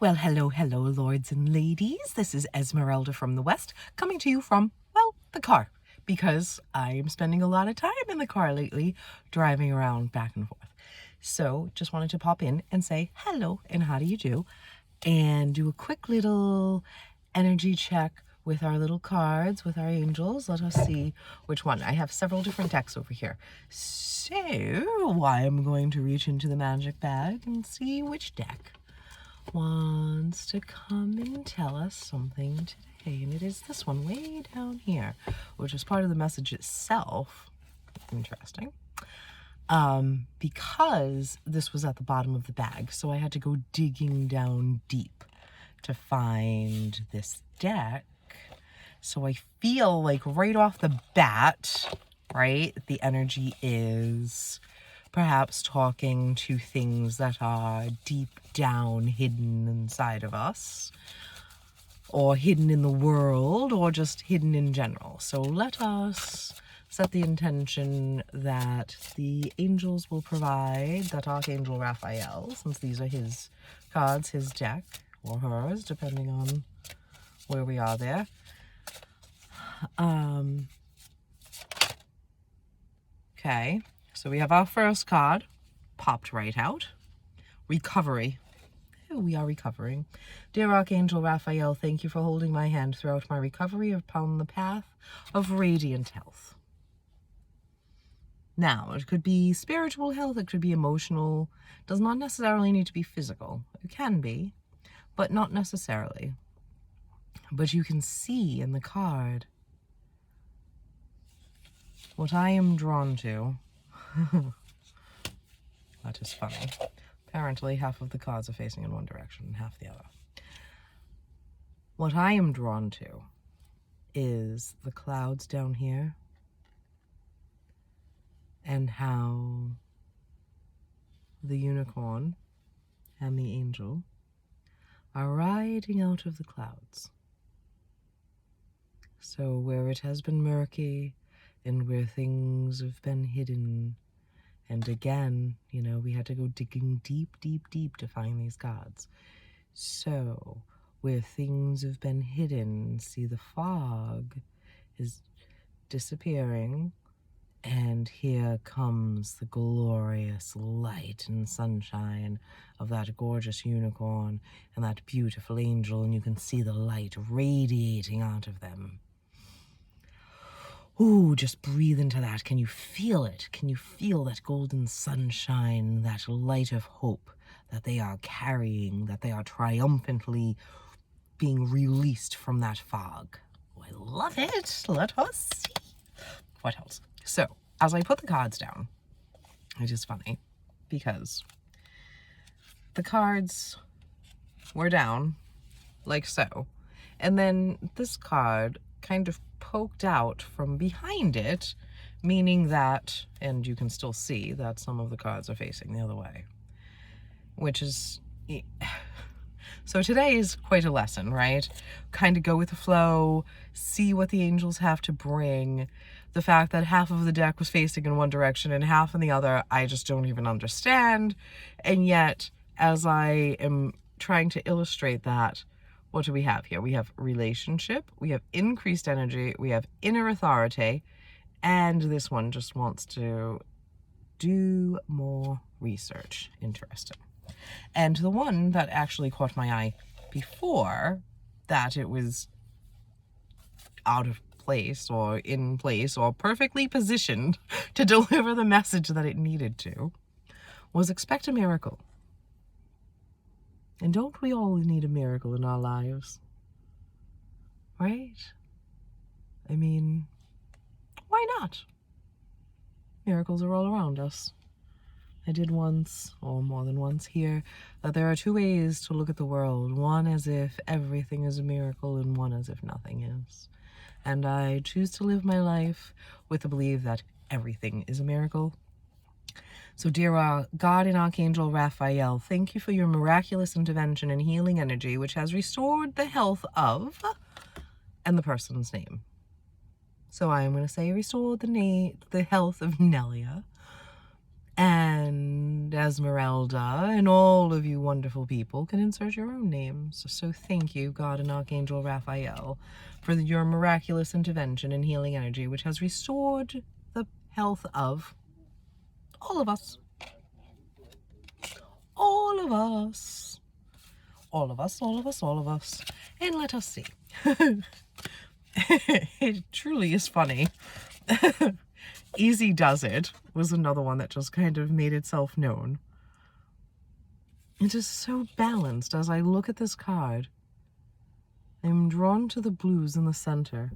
Well, hello, lords and ladies. This is Esmerelda from the West, coming to you from, well, the car, because I am spending a lot of time in the car lately, driving around back and forth. So just wanted to pop in and say hello and how do you do, and do a quick little energy check with our little cards, with our angels. Let us see which one. I have several different decks over here. So I am going to reach into the magic bag and see which deck wants to come and tell us something today. And it is this one way down here, which is part of the message itself. Interesting. Because this was at the bottom of the bag, so I had to go digging down deep to find this deck. So I feel like right off the bat, right, the energy is perhaps talking to things that are deep down hidden inside of us, or hidden in the world, or just hidden in general. So let us set the intention that the angels will provide, that Archangel Raphael, since these are his cards, his deck, or hers, depending on where we are there. Okay, so we have our first card, popped right out. Recovery. We are recovering. Dear Archangel Raphael, thank you for holding my hand throughout my recovery upon the path of radiant health. Now, it could be spiritual health, it could be emotional, it does not necessarily need to be physical. It can be, but not necessarily. But you can see in the card what I am drawn to. That is funny. Apparently, half of the cards are facing in one direction and half the other. What I am drawn to is the clouds down here and how the unicorn and the angel are riding out of the clouds. So where it has been murky and where things have been hidden, and again, you know, we had to go digging deep to find these cards. So where things have been hidden, see, the fog is disappearing, and here comes the glorious light and sunshine of that gorgeous unicorn and that beautiful angel, and you can see the light radiating out of them. Ooh, just breathe into that. Can you feel it? Can you feel that golden sunshine, that light of hope that they are carrying, that they are triumphantly being released from that fog? Oh, I love it. Let us see. What else? So, as I put the cards down, it is funny because the cards were down like so, and then this card kind of poked out from behind it, meaning that, and you can still see that some of the cards are facing the other way, which is, so today is quite a lesson, right? Kind of go with the flow, see what the angels have to bring. The fact that half of the deck was facing in one direction and half in the other, I just don't even understand. And yet, as I am trying to illustrate that, what do we have here? We have relationship, we have increased energy, we have inner authority, and this one just wants to do more research. Interesting. And the one that actually caught my eye before that, it was out of place or in place or perfectly positioned to deliver the message that it needed to, was expect a miracle. And don't we all need a miracle in our lives? Right? I mean, why not? Miracles are all around us. I did once, or more than once, hear that there are two ways to look at the world. One as if everything is a miracle, and one as if nothing is. And I choose to live my life with the belief that everything is a miracle. So dear God and Archangel Raphael, thank you for your miraculous intervention and healing energy, which has restored the health of, and the person's name. So I am going to say restored the health of Nelia, And Esmerelda and all of you wonderful people can insert your own names. So thank you, God and Archangel Raphael, for your miraculous intervention and healing energy, which has restored the health of all of us. All of us. All of us, all of us, all of us. And let us see. It truly is funny. Easy Does It was another one that just kind of made itself known. It is so balanced. As I look at this card, I'm drawn to the blues in the center,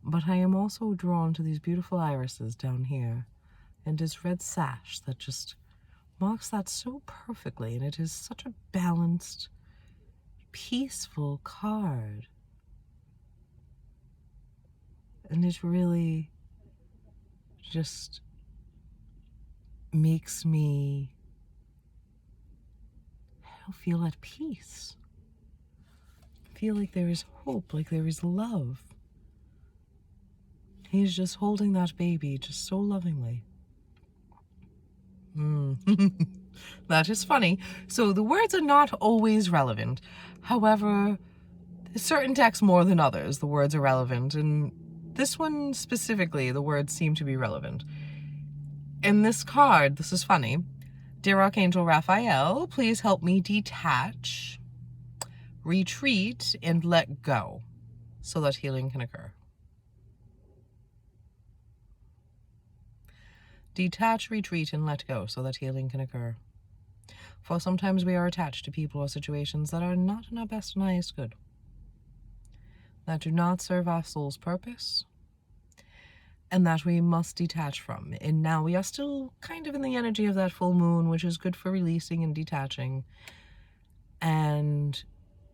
but I am also drawn to these beautiful irises down here and this red sash that just marks that so perfectly. And it is such a balanced, peaceful card. And it really just makes me feel at peace. Feel like there is hope, like there is love. He's just holding that baby just so lovingly. That is funny. So the words are not always relevant. However, certain texts more than others, the words are relevant. And this one specifically, the words seem to be relevant. In this card, this is funny. Dear Archangel Raphael, please help me detach, retreat, and let go so that healing can occur. Detach, retreat, and let go so that healing can occur. For sometimes we are attached to people or situations that are not in our best and highest good, that do not serve our soul's purpose, and that we must detach from. And now we are still kind of in the energy of that full moon, which is good for releasing and detaching. And,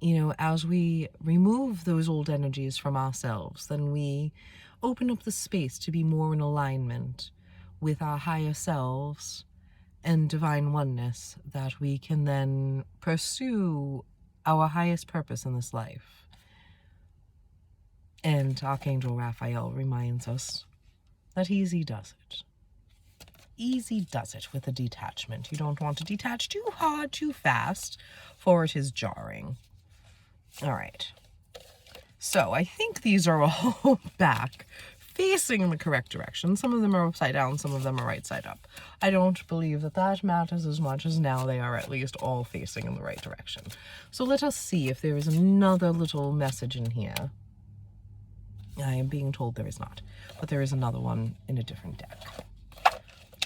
you know, as we remove those old energies from ourselves, then we open up the space to be more in alignment with our higher selves and divine oneness, that we can then pursue our highest purpose in this life. And Archangel Raphael reminds us that easy does it. Easy does it with a detachment. You don't want to detach too hard, too fast, for it is jarring. All right. So I think these are all back, facing in the correct direction. Some of them are upside down, some of them are right side up. I don't believe that that matters as much as now they are at least all facing in the right direction. So let us see if there is another little message in here. I am being told there is not, but there is another one in a different deck.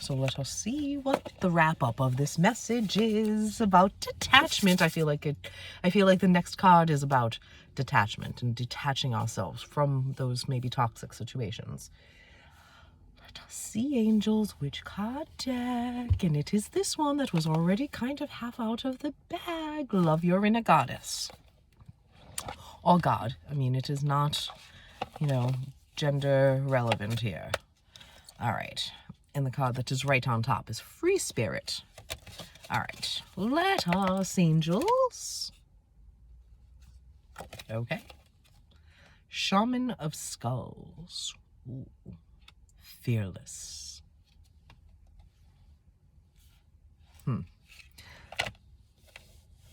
So let us see what the wrap up of this message is about detachment. I feel like the next card is about detachment and detaching ourselves from those maybe toxic situations. Let us see, angels, which card deck. And it is this one that was already kind of half out of the bag. Love, Your Inner Goddess. Or God. I mean, it is not, you know, gender relevant here. All right. And the card that is right on top is Free Spirit. All right. Let us, angels. Okay. Shaman of Skulls. Ooh. Fearless.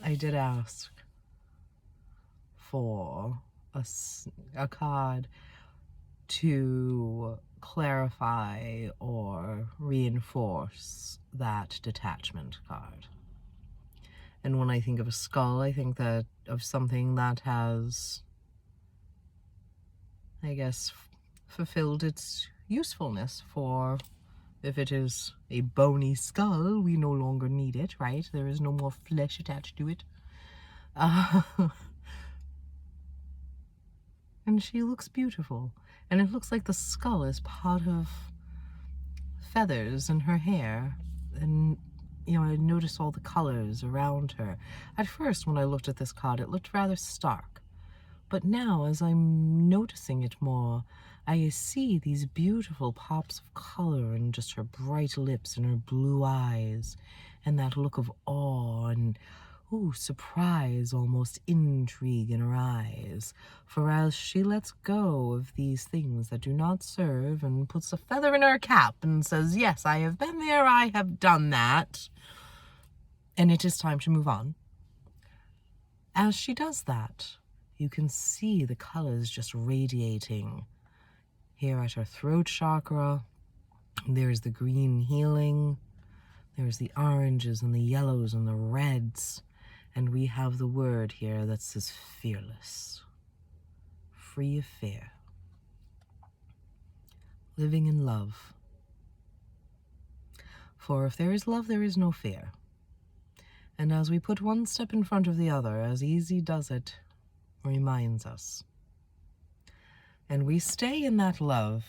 I did ask for a card to clarify or reinforce that detachment card. And when I think of a skull, I think that of something that has, I guess, fulfilled its usefulness. For if it is a bony skull, we no longer need it, right? There is no more flesh attached to it. And she looks beautiful. And it looks like the skull is part of feathers in her hair. And, you know, I noticed all the colors around her. At first, when I looked at this card, it looked rather stark. But now, as I'm noticing it more, I see these beautiful pops of color and just her bright lips and her blue eyes and that look of awe. And, ooh, surprise, almost intrigue in her eyes. For as she lets go of these things that do not serve and puts a feather in her cap and says, yes, I have been there, I have done that, and it is time to move on. As she does that, you can see the colors just radiating. Here at her throat chakra, there's the green healing, there's the oranges and the yellows and the reds, and we have the word here that says fearless, free of fear, living in love. For if there is love, there is no fear. And as we put one step in front of the other, as easy does it reminds us, and we stay in that love,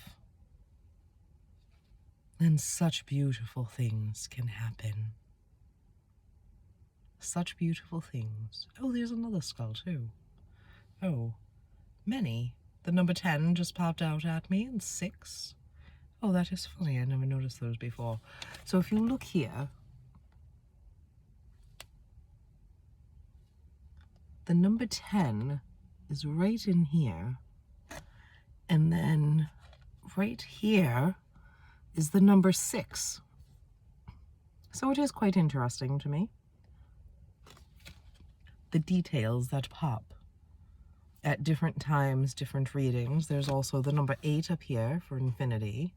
then such beautiful things can happen. Such beautiful things. Oh, there's another skull too. Oh, many. The number 10 just popped out at me, and 6. Oh, that is funny. I never noticed those before. So if you look here, the number 10 is right in here. And then right here is the number 6. So it is quite interesting to me, the details that pop at different times, different readings. There's also the number 8 up here for infinity.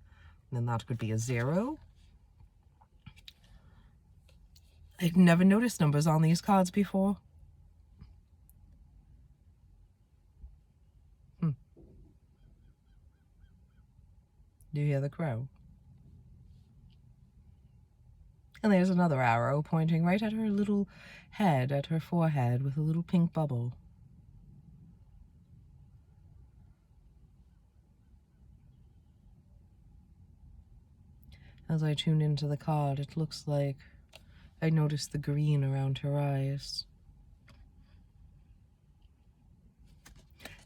And then that could be a 0. I'd never noticed numbers on these cards before. Do you hear the crow? And there's another arrow pointing right at her little head, at her forehead, with a little pink bubble. As I tune into the card, it looks like I noticed the green around her eyes.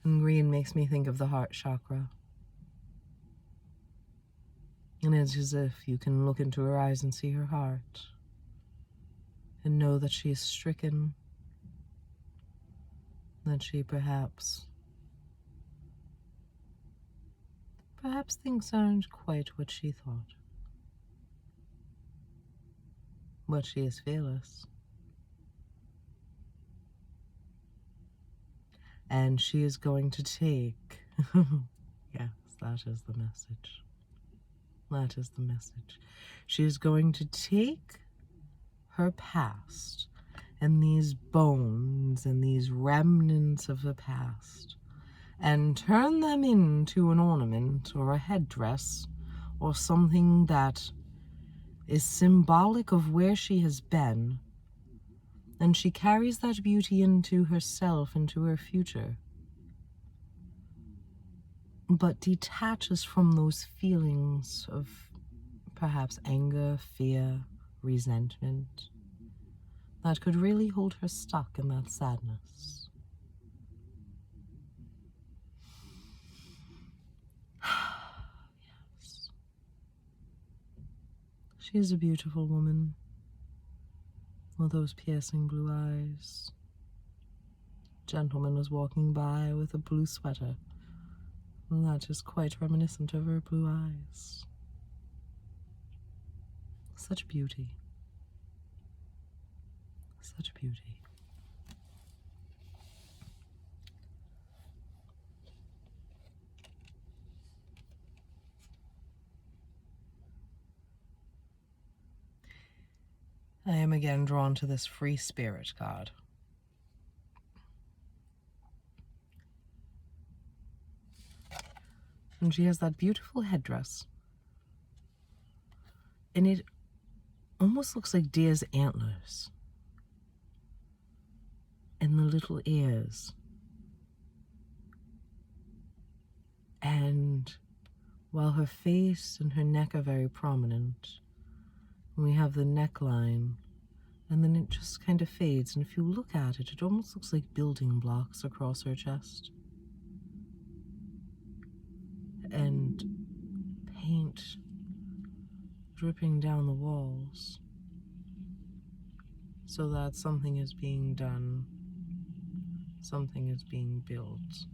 And green makes me think of the heart chakra. And it's as if you can look into her eyes and see her heart and know that she is stricken, that she perhaps things aren't quite what she thought. But she is fearless. And she is going to take, yes, that is the message. That is the message. She is going to take her past and these bones and these remnants of the past and turn them into an ornament or a headdress or something that is symbolic of where she has been. And she carries that beauty into herself, into her future, but detaches from those feelings of perhaps anger, fear, resentment that could really hold her stuck in that sadness. Yes. She is a beautiful woman with those piercing blue eyes. Gentleman was walking by with a blue sweater. And that is quite reminiscent of her blue eyes. Such beauty. Such beauty. I am again drawn to this free spirit card. And she has that beautiful headdress. And it almost looks like deer's antlers. And the little ears. And while her face and her neck are very prominent, we have the neckline, and then it just kind of fades. And if you look at it, it almost looks like building blocks across her chest. And paint dripping down the walls. so that something is being done, something is being built,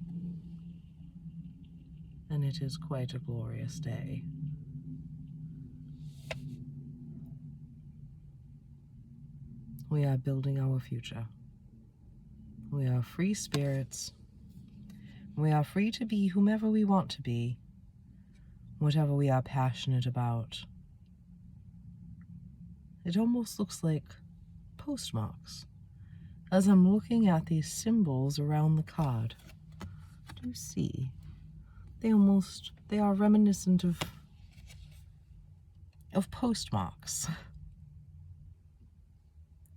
and it is quite a glorious day. We are building our future. We are free spirits. We are free to be whomever we want to be, whatever we are passionate about. It almost looks like postmarks. As I'm looking at these symbols around the card, do you see? They are reminiscent of postmarks.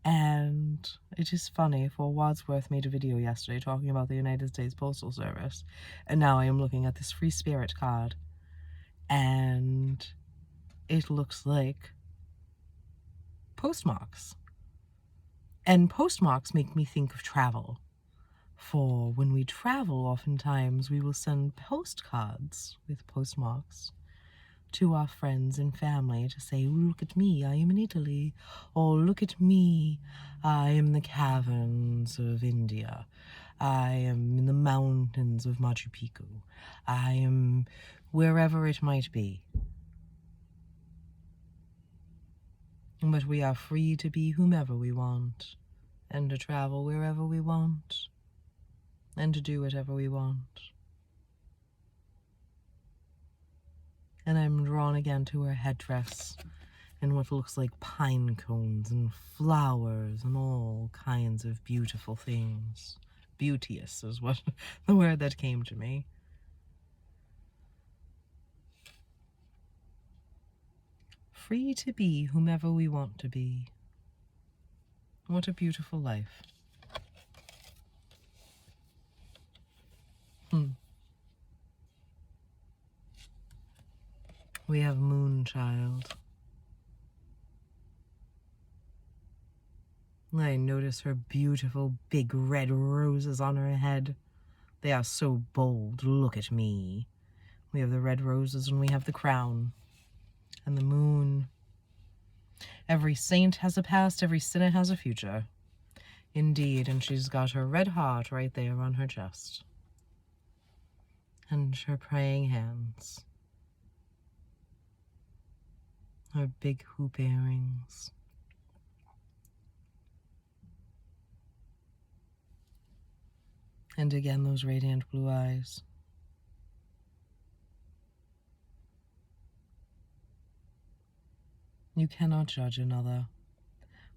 And it is funny, for Wadsworth made a video yesterday talking about the United States Postal Service, and now I am looking at this free spirit card, and it looks like postmarks. And postmarks make me think of travel. For when we travel, oftentimes we will send postcards with postmarks to our friends and family to say, look at me, I am in Italy, or look at me, I am in the caverns of India, I am in the mountains of Machu Picchu, I am wherever it might be. But we are free to be whomever we want, and to travel wherever we want, and to do whatever we want. And I'm drawn again to her headdress and what looks like pine cones and flowers and all kinds of beautiful things. Beauteous is what the word that came to me. Free to be whomever we want to be. What a beautiful life. We have Moonchild. I notice her beautiful big red roses on her head. They are so bold. Look at me. We have the red roses and we have the crown. And the moon. Every saint has a past, every sinner has a future. Indeed, and she's got her red heart right there on her chest. And her praying hands. Her big hoop earrings. And again, those radiant blue eyes. You cannot judge another,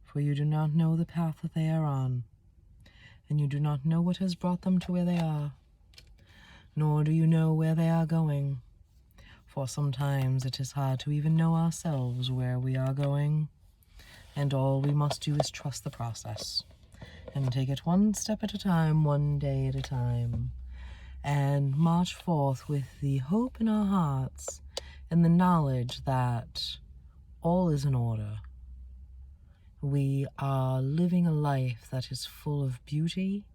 for you do not know the path that they are on, and you do not know what has brought them to where they are, nor do you know where they are going, for sometimes it is hard to even know ourselves where we are going, and all we must do is trust the process, and take it one step at a time, one day at a time, and march forth with the hope in our hearts and the knowledge that all is in order. We are living a life that is full of beauty,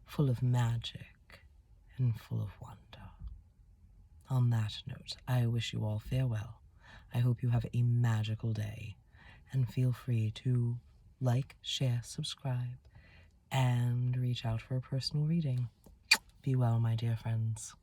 full of magic, and full of wonder. On that note, I wish you all farewell. I hope you have a magical day, and feel free to like, share, subscribe, and reach out for a personal reading. Be well, my dear friends.